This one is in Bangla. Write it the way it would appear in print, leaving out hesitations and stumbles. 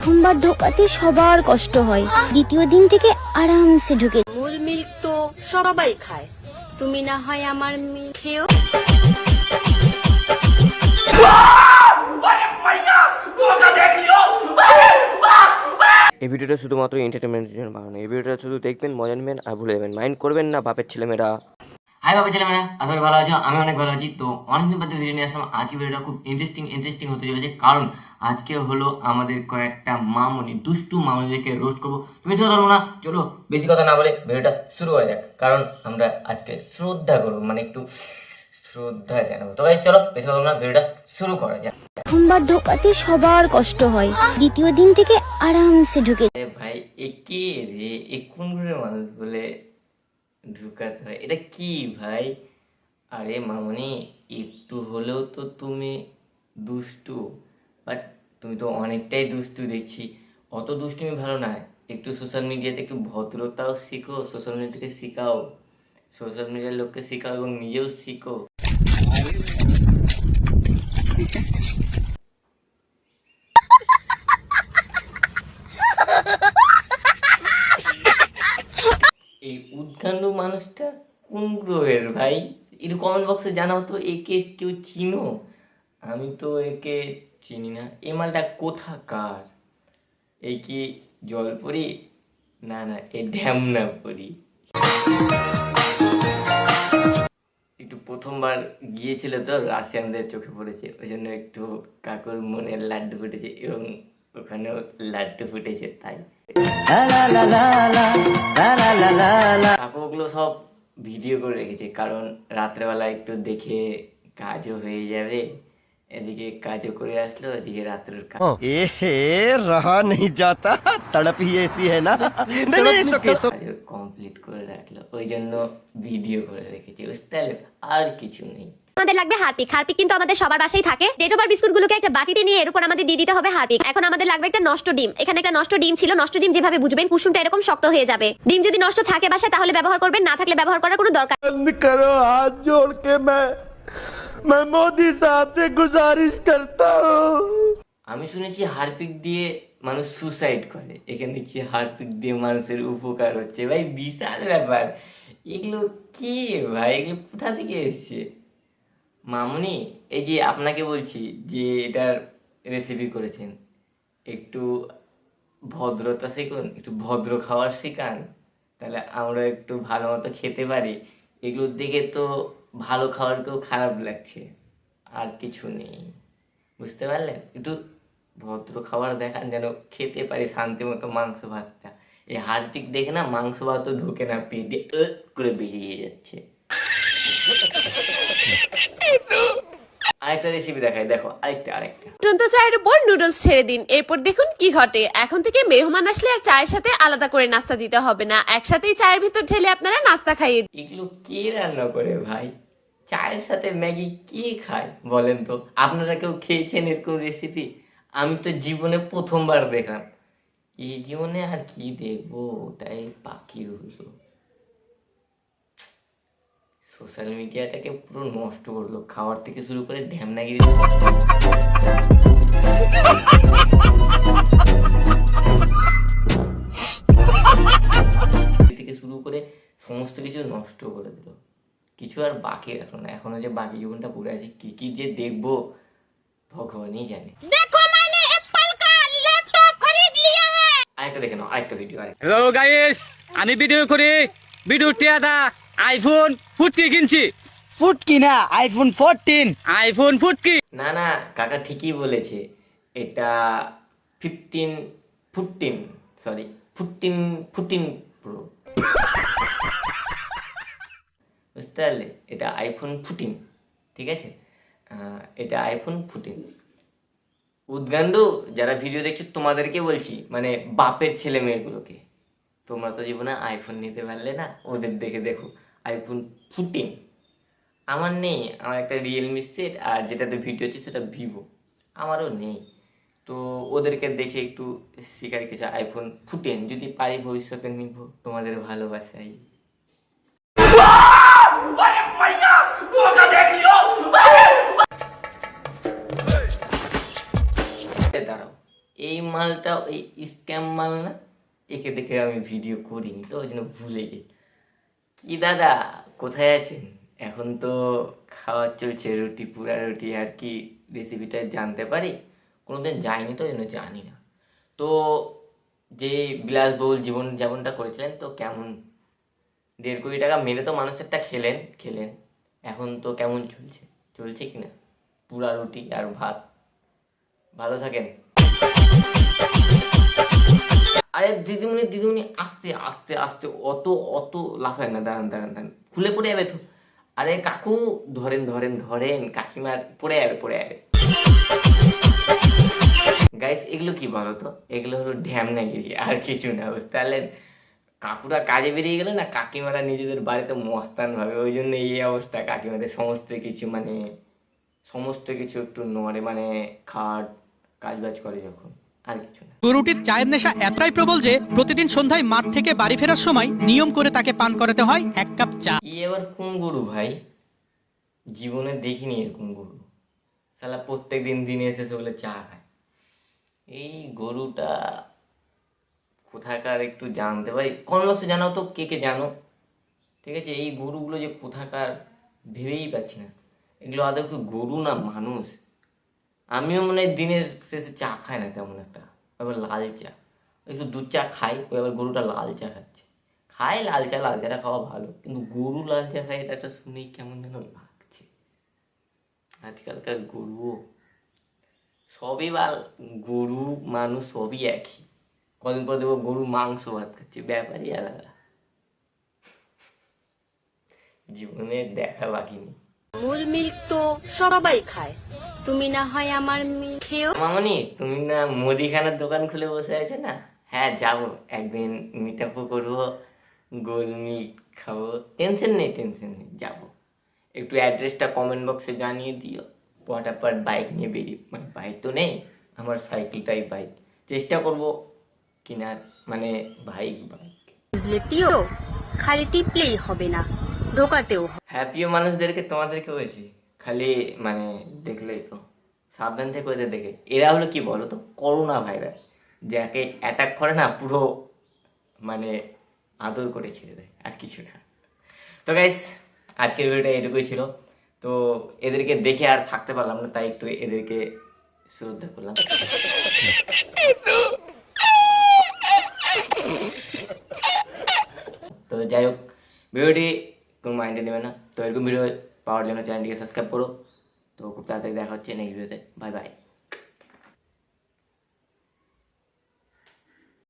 প্রথমবার ঢোকাতে সবার কষ্ট হয়, দ্বিতীয় দিন থেকে আরামসে ঢুকে। মূল মিল্ক তো সবাই খায়, তুমি না হয় আমার মিল্ক খেও। এই ভিডিওটা শুধুমাত্র এন্টারটেনমেন্টের জন্য বানানো। এই ভিডিওটা শুধু দেখবেন, মজা নেবেন আর ভুলে যাবেন। মাইন্ড করবেন না বাপের ছেলেমেয়েরা। হাই বাবা ছেলেমেয়েরা, আশা করি ভালো আছো। আমি অনেক ভালো আছি। তো অনেকদিন বাদে ভিডিও নিয়ে আসলাম। আজকে ভিডিওটা খুব ইন্টারেস্টিং হতে চলেছে, কারণ আজকে হলো আমাদের কয়েকটা মামনি, দুষ্টু মামনিদেরকে রোস্ট করবো। তুমি শুধু ধরবো না, চলো বেশি কথা না বলে ভিডিওটা শুরু করা যাক, কারণ আমরা আজকে শ্রদ্ধা করবো, মানে একটু শ্রদ্ধা জানাবো। তো চলো বেশি কথা না, ভিডিওটা শুরু করা যাক। প্রথমবার ঢোকাতে সবার কষ্ট হয়, দ্বিতীয় দিন থেকে আরামসে ঢুকে। ভাই এ কে রে, এ কোন ঘুরে মানুষ বলে ঢুকাতে হয়? এটা কি ভাই? আরে মামনি, একটু হলেও তো তুমি দুষ্টু, বাট তুমি তো অনেকটাই দুষ্টু দেখছি। অত দুষ্টুমি ভালো না, একটু সোশ্যাল মিডিয়াতে একটু ভদ্রতাও শিখো, সোশ্যাল মিডিয়া থেকে শিখাও, সোশ্যাল মিডিয়ার লোককে শিখাও এবং নিজেও শিখো। এই উদ্গান্ডু মানুষটা কোন গ্রহের ভাই? একটু কমেন্ট বক্সে জানাও তো, একে কেউ চিনো? আমি তো একে চিনি না। এ মালটা কোথাকার? এই কি জলপরি? না না, এ ঢ্যামনা পরি। একটু প্রথমবার গিয়েছিল তো, রাশিয়ানদের চোখে পড়েছে, ওই জন্য একটু কাকুর মনে লাড্ডু ফুটেছে এবং ওখানেও লাড্ডু ফুটেছে, তাই কাকু ওগুলো সব ভিডিও করে রেখেছে, কারণ রাত্রেবেলা একটু দেখে কাজও হয়ে যাবে। এদিকে কাজও করে আসলো, এদিকে রাত্রের কাজ रहा नहीं जाता, तड़प ही ऐसी है ना। কমপ্লিট করে রাখলো, ওই জন্য ভিডিও করে রেখেছে, বুঝতে পারলে? আর কিছু নেই। আমাদের লাগবে হারপিক। হারপিক কিন্তু আমাদের সবার বাসায় থাকে। ডেটোবার বিস্কুট গুলোকে একটা বাটিতে নিয়ে এর উপর আমাদের দিয়ে দিতে হবে হারপিক। এখন আমাদের লাগবে একটা নষ্ট ডিম। এখানে একটা নষ্ট ডিম ছিল। নষ্ট ডিম যেভাবে বুঝবেন, কুসুমটা এরকম শক্ত হয়ে যাবে। ডিম যদি নষ্ট থাকে বাসায় তাহলে ব্যবহার করবেন, না থাকলে ব্যবহার করার কোনো দরকার करो हाथ जोड़ के मैं मोदी साहब से गुजारिश करता हूँ। আমি শুনেছি হারপিক দিয়ে মানুষ সুসাইড করে, এখানে দেখছি হারপিক দিয়ে মানুষের উপকার হচ্ছে। ভাই বিশাল ব্যাপার। এগুলো কি ভাই? এগুলো কোথা থেকে এসছে? মামুনি, এই যে আপনাকে বলছি যে এটার রেসিপি করেছেন, একটু ভদ্রতা শিখুন, একটু ভদ্র খাবার শেখান, তাহলে আমরা একটু ভালো মতো খেতে পারি। এগুলো দেখে তো ভালো খাবারকেও খারাপ লাগছে, আর কিছু নেই, বুঝতে পারলেন? একটু ভদ্র খাবার দেখান, যেন খেতে পারি শান্তি মতো মাংস ভাতটা। এই হারপিক দেখে না মাংস ভাতও ঢুকে না পেটে, করে বেরিয়ে যাচ্ছে। আরেকটা রেসিপি দেখাই, দেখো আরেকটা ফুটন্ত চায়ের উপর নুডলস ছেড়ে দিন, এরপর দেখুন কি ঘটে। এখন থেকে মেহমান আসলে আর চায়ের সাথে আলাদা করে নাস্তা দিতে হবে না, একসাথেই চায়ের ভিতর ঢেলে আপনারা নাস্তা খাইয়ে। এগুলো কে রান্না করে ভাই? চায়ের সাথে ম্যাগি কে খায় বলেন তো? আপনারা কেউ খেয়েছেন এরকম রেসিপি? আমি তো জীবনে প্রথমবার দেখলাম। এই জীবনে আর কি দেখবো, ওটাই বাকি হলো। সোশ্যাল মিডিয়াটাকে পুরো নষ্ট করলো, খাওয়ার থেকে শুরু করে ঢ্যামনাগিরি থেকে শুরু করে সমস্ত কিছু নষ্ট করে দিল। কিছু আর বাকি রাখলো না। এখনো যে বাকি জীবনটা পড়ে আছে, কি কি যে দেখবো ভগবানই জানে। আরেকটা দেখে নাও, আরেকটা ভিডিও। হ্যালো গাইস, আমি ভিডিও করি। ভিডিওটি আদা আইফোন ফুটকি কিনছি। ফুটকি না, আইফোন 14। আইফোন ফুটকি না না, কাকা ঠিকই বলেছে। এটা 14 প্রো, বুঝতে পারলে? এটা আইফোন 14, ঠিক আছে? এটা আইফোন 14। উদ্গান্ডু যারা ভিডিও দেখছো তোমাদেরকে বলছি, মানে বাপের ছেলে মেয়েগুলোকে, তোমরা তো জীবনে আইফোন নিতে পারলে না, ওদের দেখে দেখো আইফোন 14। আমার নেই, আমার একটা রিয়েলমি সেট, আর যেটাতে ভিডিও হচ্ছে সেটা ভিভো, আমারও নেই। তো ওদেরকে দেখে একটু শেখার কিছু। আইফোন 14 যদি পারি ভবিষ্যতে নিব, তোমাদের ভালোবাসাই। দাঁড়াও, এই মালটা ওই স্ক্যাম মাল না, একে দেখে আমি ভিডিও করিনি তো ওই জন্য ভুলে গেছি। কি দাদা কোথায় আছেন? এখন তো খাওয়া চলছে, রুটি পুরা রুটি, আর কি রেসিপিটা জানতে পারি? কোনোদিন যাইনি তো ওই জন্য জানি না। তো যে বিলাসবহুল জীবনযাপনটা করেছিলেন তো কেমন, 1.5 কোটি টাকা মেরে তো মানুষেরটা খেলেন, এখন তো কেমন চলছে কিনা? পুরা রুটি আর ভাত। ভালো থাকেন। আরে দিদিমণি আস্তে আস্তে আস্তে, অত লাফায় না, দাঁড়ান খুলে পড়ে যাবে তো। আরে কাকু ধরেন, কাকিমার পড়ে যাবে। গাইস এগুলো কি বলো তো, এগুলো হলো ঢ্যামনাগিরি, আর কিছু না, বুঝতে পারলেন? কাকুরা কাজে বেরিয়ে গেলে না, কাকিমারা নিজেদের বাড়িতে মস্তান ভাবে, ওই জন্য এই অবস্থা। কাকিমাদের সমস্ত কিছু একটু নড়ে, মানে খাট কাজবাজ করে যখন, আর কিছু না। গরুটির চায়ের নেশা এতটাই প্রবল যে প্রতিদিন সন্ধ্যায় মাঠ থেকে বাড়ি ফেরার সময় নিয়ম করে তাকে পান করাতে হয় 1 কাপ চা। এবার কোন গরু ভাই, জীবনে দেখিনি এরকম গরু। শালা প্রত্যেক দিনে এসে বলে চা খায়। এই গরুটা কোথাকার একটু জানতে পারি? কমেন্ট বক্সে জানাও তো কে জানো, ঠিক আছে? এই গরুগুলো যে কোথাকার ভেবেই পাচ্ছি না। এগুলো আদৌ কি গরু না মানুষ? আমিও মনে হয় দিনের শেষে চা খাই না তেমন একটা, এবার লাল চা, একটু দুধ চা খাই, ওই আবার গরুটা লাল চা খাচ্ছে। খাই লাল চাটা খাওয়া ভালো, কিন্তু গরু লাল চা খাই এটা শুনেই কেমন যেন লাগছে। আজকালকার গরুও সবই গরু মানুষ সবই একই। কদিন পর দেখবো গরু মাংস ভাত খাচ্ছে, ব্যাপারই আলাদা। জীবনে দেখা বাকি নেই। মূল মিল্ক তো সবাই খায়, তুমি না হয় আমার মিল্ক খেও। মামনি তুমি না মুদিখানার দোকান খুলে বসে আছে না? হ্যাঁ যাবো একদিন, মিট আপও করবো, গোল মিল্ক খাবো। টেনশন নেই যাবো। একটু অ্যাড্রেসটা কমেন্ট বক্সে জানিয়ে দিও। পটাপট বাইক নিয়ে বেরিয়ে, মানে বাইক তো নেই, আমার সাইকেলটাই বাইক, চেষ্টা করবো কিনার, মানে বাইক। বুঝলে প্রিয়, খালি টিপলেই হবে না, ঢোকাতেও হবে। হ্যাপিও মানুষদেরকে তোমাদেরকে বলছি, খালি মানে দেখলেই তো সাবধান থেকে ওদের দেখে। এরা হলো কি বলো তো, করোনা ভাইরাস, যাকে অ্যাটাক করে না পুরো মানে আদর করে ছেড়ে দেয়, আর কিছু না। তো গাইস আজকের ভিডিওটা এটুকুই ছিল। তো এদেরকে দেখে আর থাকতে পারলাম না, তাই একটু এদেরকে শ্রদ্ধা করলাম। তো যাই হোক, ভিডিওটি কোনো মাইন্ডে নেবে না। তো এরকম ভিডিও পাওয়ার জন্য চ্যানেলটিকে সাবস্ক্রাইব করো। তো খুব তাড়াতাড়ি দেখা হচ্ছে নেক্সট ভিডিওতে। Bye bye.